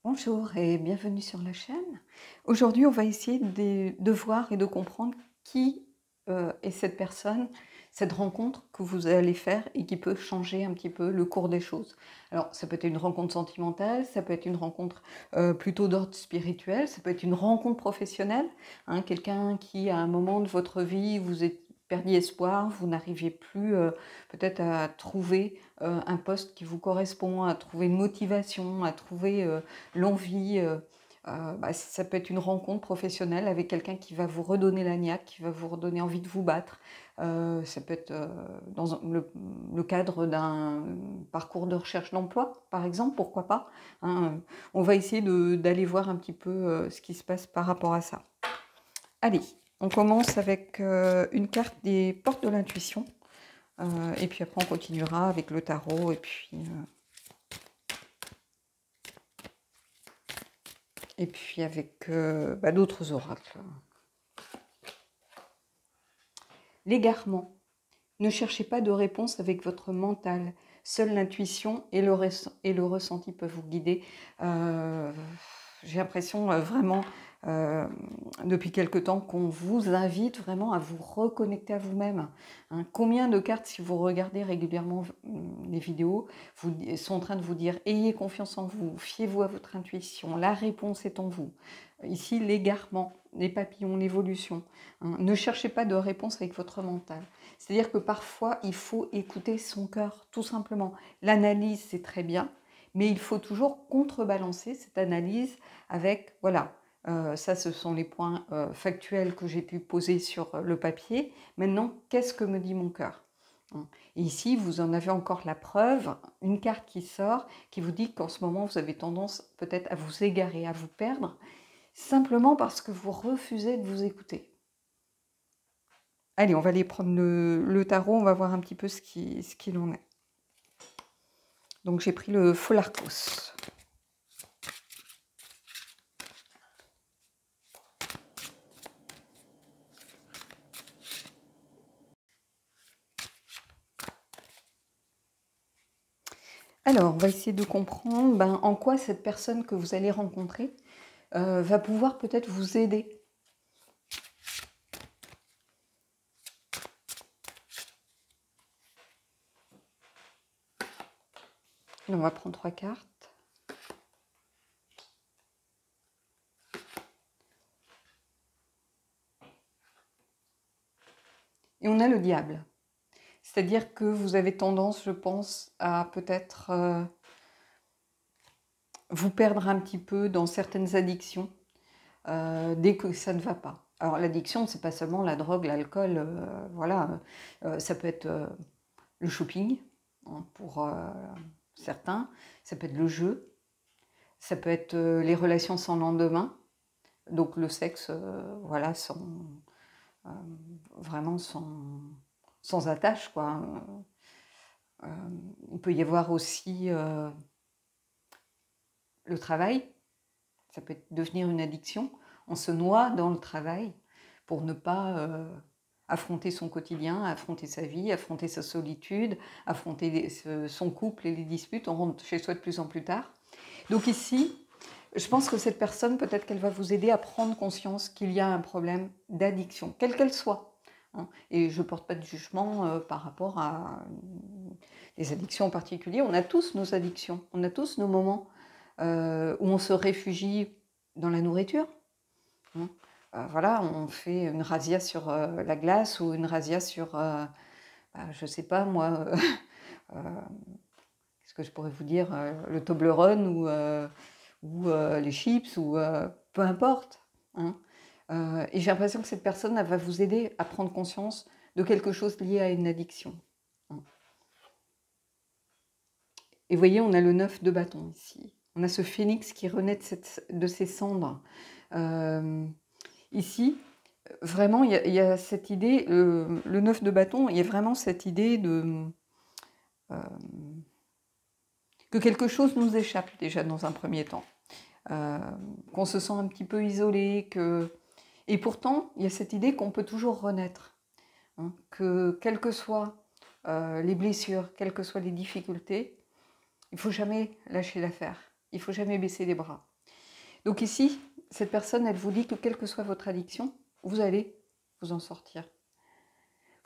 Bonjour et bienvenue sur la chaîne. Aujourd'hui, on va essayer de voir et de comprendre qui est cette personne, cette rencontre que vous allez faire et qui peut changer un petit peu le cours des choses. Alors, ça peut être une rencontre sentimentale, ça peut être une rencontre plutôt d'ordre spirituel, ça peut être une rencontre professionnelle, hein, quelqu'un qui, à un moment de votre vie, perdiez espoir, vous n'arriviez plus peut-être à trouver un poste qui vous correspond, à trouver une motivation, à trouver l'envie, ça peut être une rencontre professionnelle avec quelqu'un qui va vous redonner la niaque, qui va vous redonner envie de vous battre. Ça peut être dans le cadre d'un parcours de recherche d'emploi, par exemple, pourquoi pas, hein. On va essayer d'aller voir un petit peu ce qui se passe par rapport à ça. Allez, on commence avec une carte des portes de l'intuition. Et puis après, on continuera avec le tarot et puis avec d'autres oracles. L'égarement. Ne cherchez pas de réponse avec votre mental. Seule l'intuition et le ressenti peuvent vous guider. J'ai l'impression vraiment, depuis quelque temps, qu'on vous invite vraiment à vous reconnecter à vous-même. Hein. Combien de cartes, si vous regardez régulièrement les vidéos, sont en train de vous dire « Ayez confiance en vous, fiez-vous à votre intuition, la réponse est en vous ». Ici, l'égarement, les papillons, l'évolution. Hein. Ne cherchez pas de réponse avec votre mental. C'est-à-dire que parfois, il faut écouter son cœur, tout simplement. L'analyse, c'est très bien, mais il faut toujours contrebalancer cette analyse avec, voilà, ça, ce sont les points factuels que j'ai pu poser sur le papier. Maintenant, qu'est-ce que me dit mon cœur ? Et ici, vous en avez encore la preuve, une carte qui sort, qui vous dit qu'en ce moment, vous avez tendance peut-être à vous égarer, à vous perdre, simplement parce que vous refusez de vous écouter. Allez, on va aller prendre le tarot, on va voir un petit peu ce qu'il en est. Donc j'ai pris le Folarcos. Alors, on va essayer de comprendre en quoi cette personne que vous allez rencontrer va pouvoir peut-être vous aider. On va prendre 3 cartes. Et on a le diable. C'est-à-dire que vous avez tendance, je pense, à peut-être vous perdre un petit peu dans certaines addictions dès que ça ne va pas. Alors l'addiction, c'est pas seulement la drogue, l'alcool, voilà. Ça peut être le shopping, hein, pour certains. Ça peut être le jeu. Ça peut être les relations sans lendemain. Donc le sexe, voilà, vraiment sans attache, quoi. Il peut y avoir aussi le travail. Ça peut devenir une addiction. On se noie dans le travail pour ne pas affronter son quotidien, affronter sa vie, affronter sa solitude, affronter son couple et les disputes. On rentre chez soi de plus en plus tard. Donc ici, je pense que cette personne, peut-être qu'elle va vous aider à prendre conscience qu'il y a un problème d'addiction, quelle qu'elle soit. Hein. Et je ne porte pas de jugement par rapport à des addictions en particulier. On a tous nos addictions, on a tous nos moments où on se réfugie dans la nourriture. Hein. Voilà, on fait une razzia sur la glace ou une razzia sur, je ne sais pas moi, qu'est-ce que je pourrais vous dire, le Toblerone ou les chips, ou peu importe. Hein. Et j'ai l'impression que cette personne, elle va vous aider à prendre conscience de quelque chose lié à une addiction. Hein. Et vous voyez, on a le 9 de bâton ici. On a ce phénix qui renaît de ses cendres. Ici, vraiment, il y a cette idée, le 9 de bâton, il y a vraiment cette idée que quelque chose nous échappe déjà dans un premier temps. Qu'on se sent un petit peu isolé, et pourtant, il y a cette idée qu'on peut toujours renaître. Hein, que quelles que soient les blessures, quelles que soient les difficultés, il ne faut jamais lâcher l'affaire, il ne faut jamais baisser les bras. Donc ici, cette personne, elle vous dit que quelle que soit votre addiction, vous allez vous en sortir.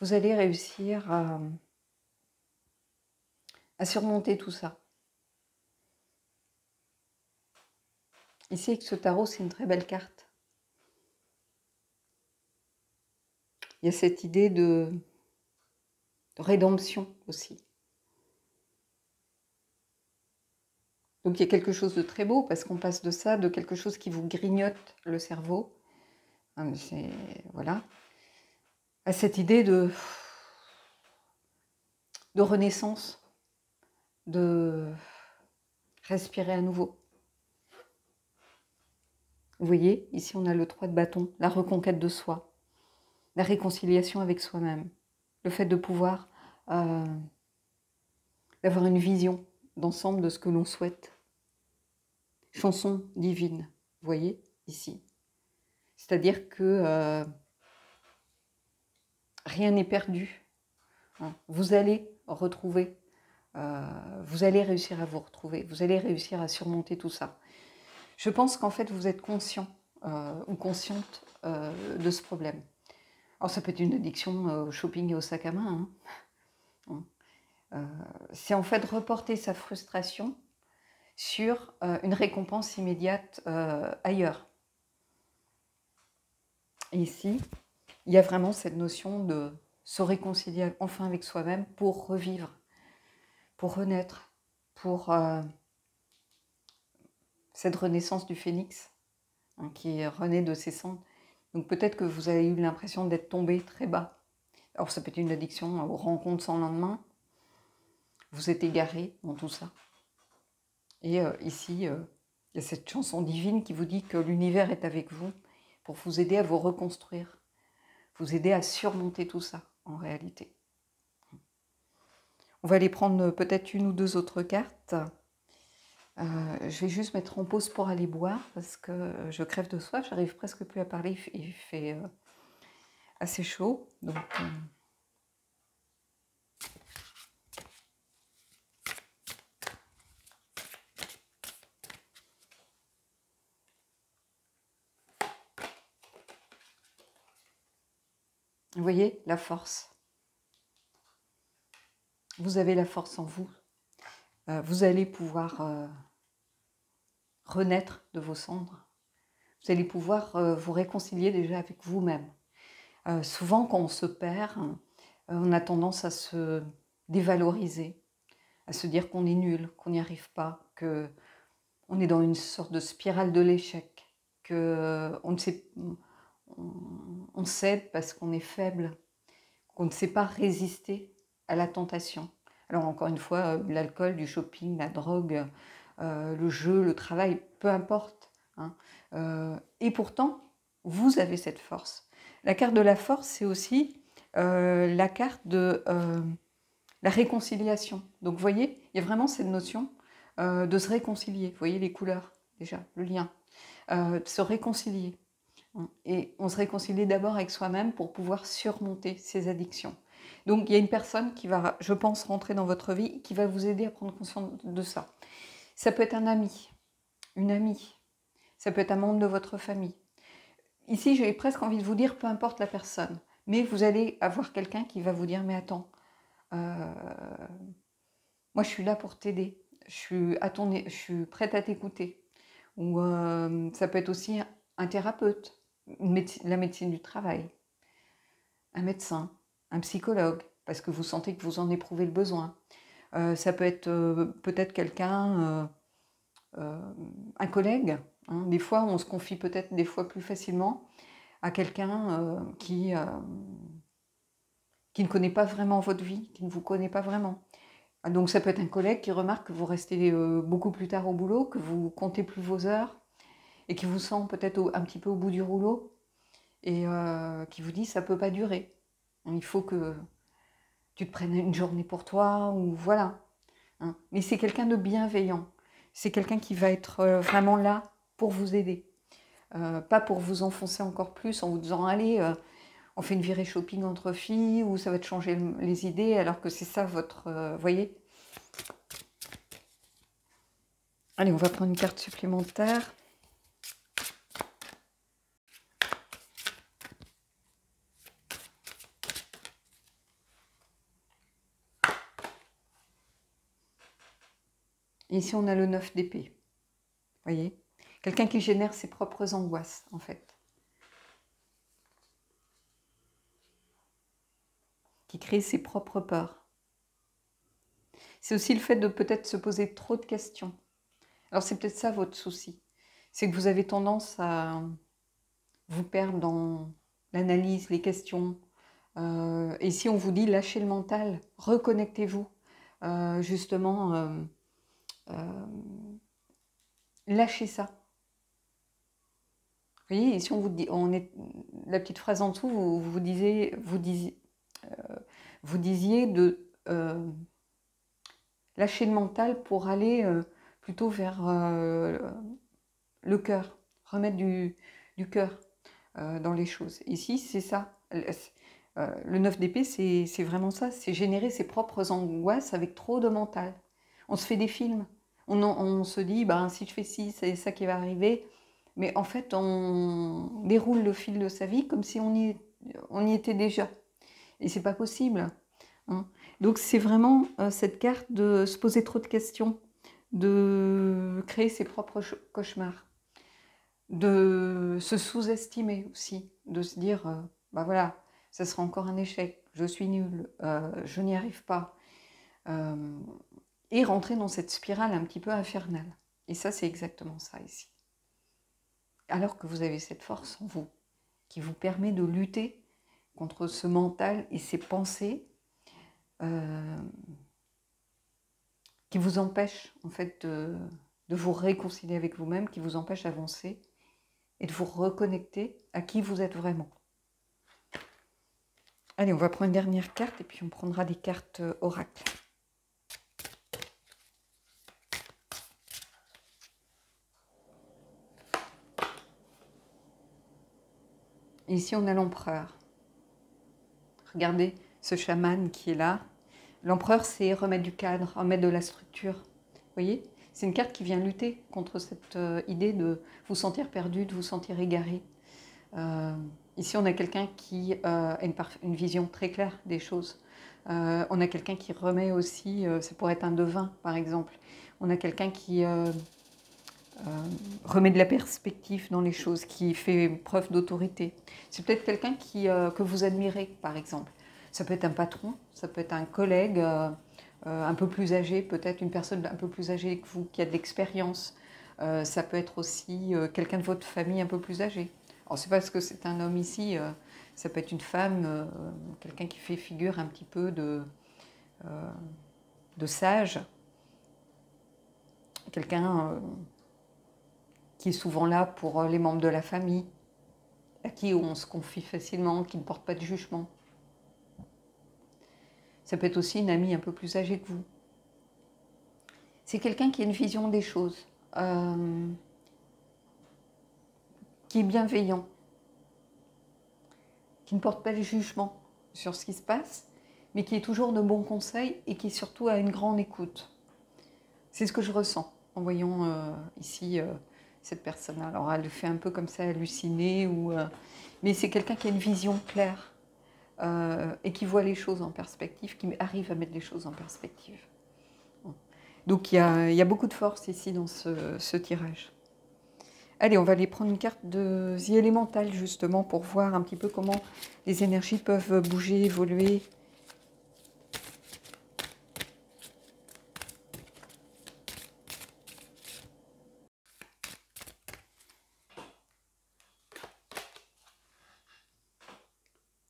Vous allez réussir à surmonter tout ça. Ici, avec ce tarot, c'est une très belle carte. Il y a cette idée de rédemption aussi. Donc il y a quelque chose de très beau, parce qu'on passe de ça, de quelque chose qui vous grignote le cerveau, voilà, à cette idée de renaissance, de respirer à nouveau. Vous voyez, ici on a le 3 de bâton, la reconquête de soi, la réconciliation avec soi-même, le fait de pouvoir d'avoir une vision d'ensemble de ce que l'on souhaite. Chanson divine, vous voyez, ici. C'est-à-dire que rien n'est perdu. Vous allez retrouver, vous allez réussir à vous retrouver, vous allez réussir à surmonter tout ça. Je pense qu'en fait, vous êtes conscient ou consciente de ce problème. Alors, ça peut être une addiction au shopping et au sac à main. C'est en fait reporter sa frustration sur une récompense immédiate ailleurs. Et ici, il y a vraiment cette notion de se réconcilier enfin avec soi-même pour revivre, pour renaître, pour cette renaissance du phénix qui renaît de ses cendres. Donc peut-être que vous avez eu l'impression d'être tombé très bas. Alors ça peut être une addiction aux rencontres sans lendemain. Vous êtes égaré dans tout ça. Et ici, il y a cette chanson divine qui vous dit que l'univers est avec vous pour vous aider à vous reconstruire, vous aider à surmonter tout ça en réalité. On va aller prendre peut-être une ou deux autres cartes. Je vais juste mettre en pause pour aller boire parce que je crève de soif, j'arrive presque plus à parler, il fait assez chaud. Donc, vous voyez, la force. Vous avez la force en vous. Vous allez pouvoir renaître de vos cendres. Vous allez pouvoir vous réconcilier déjà avec vous-même. Souvent, quand on se perd, on a tendance à se dévaloriser, à se dire qu'on est nul, qu'on n'y arrive pas, qu'on est dans une sorte de spirale de l'échec, qu'on on cède parce qu'on est faible, qu'on ne sait pas résister à la tentation. Alors encore une fois, l'alcool, du shopping, la drogue, le jeu, le travail, peu importe. Et pourtant, vous avez cette force. La carte de la force, c'est aussi la carte de la réconciliation. Donc vous voyez, il y a vraiment cette notion de se réconcilier. Vous voyez les couleurs déjà, le lien. De se réconcilier. Et on se réconcilie d'abord avec soi-même pour pouvoir surmonter ses addictions. Donc il y a une personne qui va, je pense, rentrer dans votre vie, qui va vous aider à prendre conscience de ça. Ça peut être un ami, une amie, ça peut être un membre de votre famille. Ici, j'ai presque envie de vous dire, peu importe la personne, mais vous allez avoir quelqu'un qui va vous dire, mais attends, moi je suis là pour t'aider, je suis prête à t'écouter. Ou ça peut être aussi un thérapeute, la médecine du travail, un médecin, un psychologue, parce que vous sentez que vous en éprouvez le besoin. Ça peut être peut-être quelqu'un, un collègue. Des fois, on se confie peut-être des fois plus facilement à quelqu'un qui ne connaît pas vraiment votre vie, qui ne vous connaît pas vraiment. Donc ça peut être un collègue qui remarque que vous restez beaucoup plus tard au boulot, que vous comptez plus vos heures, et qui vous sent peut-être un petit peu au bout du rouleau, et qui vous dit ça ne peut pas durer. Il faut que tu te prennes une journée pour toi, ou voilà. Mais c'est quelqu'un de bienveillant. C'est quelqu'un qui va être vraiment là pour vous aider. Pas pour vous enfoncer encore plus en vous disant allez, on fait une virée shopping entre filles, ou ça va te changer les idées, alors que c'est ça votre... voyez. Allez, on va prendre une carte supplémentaire. Et ici, on a le 9 d'épée. Vous voyez? Quelqu'un qui génère ses propres angoisses, en fait. Qui crée ses propres peurs. C'est aussi le fait de peut-être se poser trop de questions. Alors, c'est peut-être ça votre souci. C'est que vous avez tendance à vous perdre dans l'analyse, les questions. Et si on vous dit lâchez le mental, reconnectez-vous, justement, lâchez ça. Vous voyez, et si on vous dit, la petite phrase en dessous, vous disiez de lâcher le mental pour aller plutôt vers le cœur, remettre du cœur dans les choses. Ici, c'est ça. Le 9 d'épée, c'est vraiment ça. C'est générer ses propres angoisses avec trop de mental. On se fait des films. On se dit, ben, si je fais ci, c'est ça qui va arriver. Mais en fait, on déroule le fil de sa vie comme si on y était déjà. Et c'est pas possible. Hein. Donc c'est vraiment cette carte de se poser trop de questions, de créer ses propres cauchemars, de se sous-estimer aussi, de se dire, bah voilà, ça sera encore un échec, je suis nulle, je n'y arrive pas. Et rentrer dans cette spirale un petit peu infernale. Et ça, c'est exactement ça ici. Alors que vous avez cette force en vous, qui vous permet de lutter contre ce mental et ces pensées qui vous empêchent en fait de vous réconcilier avec vous-même, qui vous empêchent d'avancer et de vous reconnecter à qui vous êtes vraiment. Allez, on va prendre une dernière carte et puis on prendra des cartes oracles. Et ici, on a l'empereur. Regardez ce chaman qui est là. L'empereur, c'est remettre du cadre, remettre de la structure. Vous voyez? C'est une carte qui vient lutter contre cette idée de vous sentir perdu, de vous sentir égaré. Ici, on a quelqu'un qui a une vision très claire des choses. On a quelqu'un qui remet aussi, ça pourrait être un devin par exemple. On a quelqu'un qui remet de la perspective dans les choses, qui fait preuve d'autorité. C'est peut-être quelqu'un que vous admirez par exemple. Ça peut être un patron, ça peut être un collègue un peu plus âgé, peut-être une personne un peu plus âgée que vous, qui a de l'expérience. Ça peut être aussi quelqu'un de votre famille un peu plus âgé. Alors c'est parce que c'est un homme ici, ça peut être une femme, quelqu'un qui fait figure un petit peu de sage, quelqu'un qui est souvent là pour les membres de la famille, à qui on se confie facilement, qui ne porte pas de jugement. Ça peut être aussi une amie un peu plus âgée que vous. C'est quelqu'un qui a une vision des choses, qui est bienveillant, qui ne porte pas de jugement sur ce qui se passe, mais qui est toujours de bons conseils et qui surtout a une grande écoute. C'est ce que je ressens en voyant ici cette personne. Alors elle fait un peu comme ça, halluciner, mais c'est quelqu'un qui a une vision claire et qui voit les choses en perspective, qui arrive à mettre les choses en perspective. Donc il y a beaucoup de force ici dans ce tirage. Allez, on va aller prendre une carte de The Elemental justement pour voir un petit peu comment les énergies peuvent bouger, évoluer.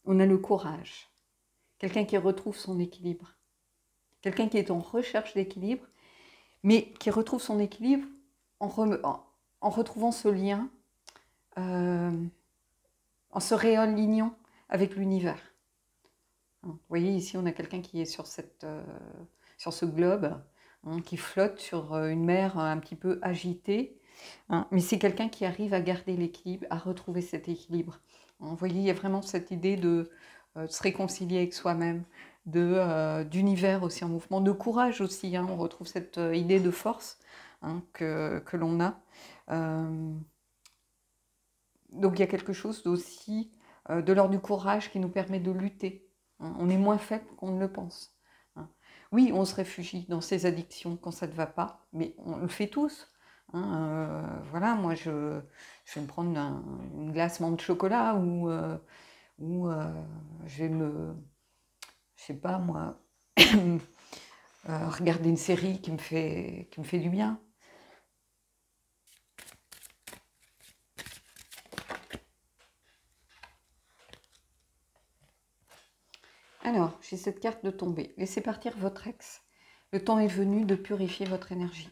On a le courage, quelqu'un qui retrouve son équilibre, quelqu'un qui est en recherche d'équilibre, mais qui retrouve son équilibre en retrouvant ce lien, en se réalignant avec l'univers. Vous voyez, ici, on a quelqu'un qui est sur ce globe, qui flotte sur une mer un petit peu agitée, mais c'est quelqu'un qui arrive à garder l'équilibre, à retrouver cet équilibre. Vous voyez, il y a vraiment cette idée de se réconcilier avec soi-même, d'univers aussi en mouvement, de courage aussi. On retrouve cette idée de force que l'on a. Donc il y a quelque chose aussi de l'ordre du courage qui nous permet de lutter. On est moins faible qu'on ne le pense. Oui, on se réfugie dans ses addictions quand ça ne va pas, mais on le fait tous. Hein, voilà, moi je vais me prendre une glace menthe chocolat ou je vais je sais pas moi, regarder une série qui me fait du bien. Alors, j'ai cette carte de tomber. Laissez partir votre ex. Le temps est venu de purifier votre énergie.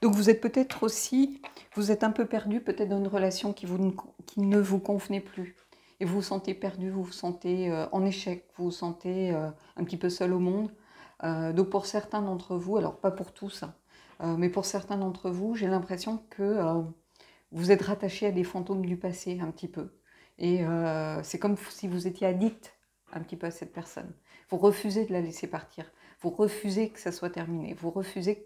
Donc vous êtes peut-être aussi, vous êtes un peu perdu peut-être dans une relation qui ne vous convenait plus. Et vous vous sentez perdu, vous vous sentez en échec, vous vous sentez un petit peu seul au monde. Donc pour certains d'entre vous, alors pas pour tous, hein, mais pour certains d'entre vous, j'ai l'impression que vous êtes rattaché à des fantômes du passé un petit peu. Et c'est comme si vous étiez addict un petit peu à cette personne. Vous refusez de la laisser partir. Vous refusez que ça soit terminé. Vous refusez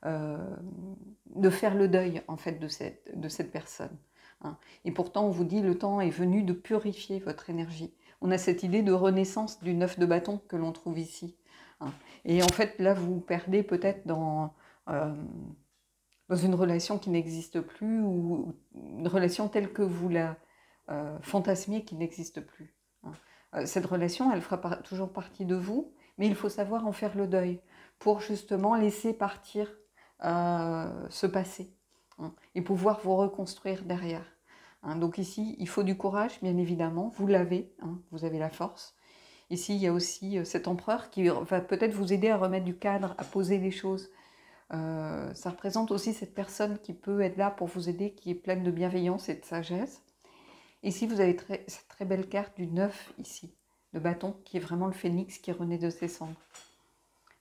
de faire le deuil en fait de cette personne. Hein. Et pourtant, on vous dit le temps est venu de purifier votre énergie. On a cette idée de renaissance du 9 de bâton que l'on trouve ici. Hein. Et en fait, là, vous perdez peut-être dans une relation qui n'existe plus ou une relation telle que vous la fantasmiez qui n'existe plus. Hein. Cette relation, elle fera toujours partie de vous, mais il faut savoir en faire le deuil pour justement laisser partir ce passé, hein, et pouvoir vous reconstruire derrière. Hein. Donc ici, il faut du courage, bien évidemment, vous l'avez, hein, vous avez la force. Ici, il y a aussi cet empereur qui va peut-être vous aider à remettre du cadre, à poser les choses. Ça représente aussi cette personne qui peut être là pour vous aider, qui est pleine de bienveillance et de sagesse. Ici, vous avez cette très belle carte du 9 ici, de bâton, qui est vraiment le phénix qui renaît de ses cendres.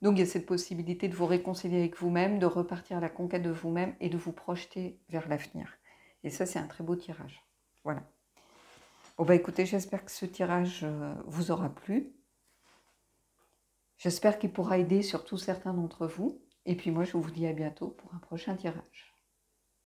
Donc il y a cette possibilité de vous réconcilier avec vous-même, de repartir à la conquête de vous-même et de vous projeter vers l'avenir. Et ça, c'est un très beau tirage. Voilà. Bon bah écoutez, j'espère que ce tirage vous aura plu. J'espère qu'il pourra aider surtout certains d'entre vous. Et puis moi, je vous dis à bientôt pour un prochain tirage.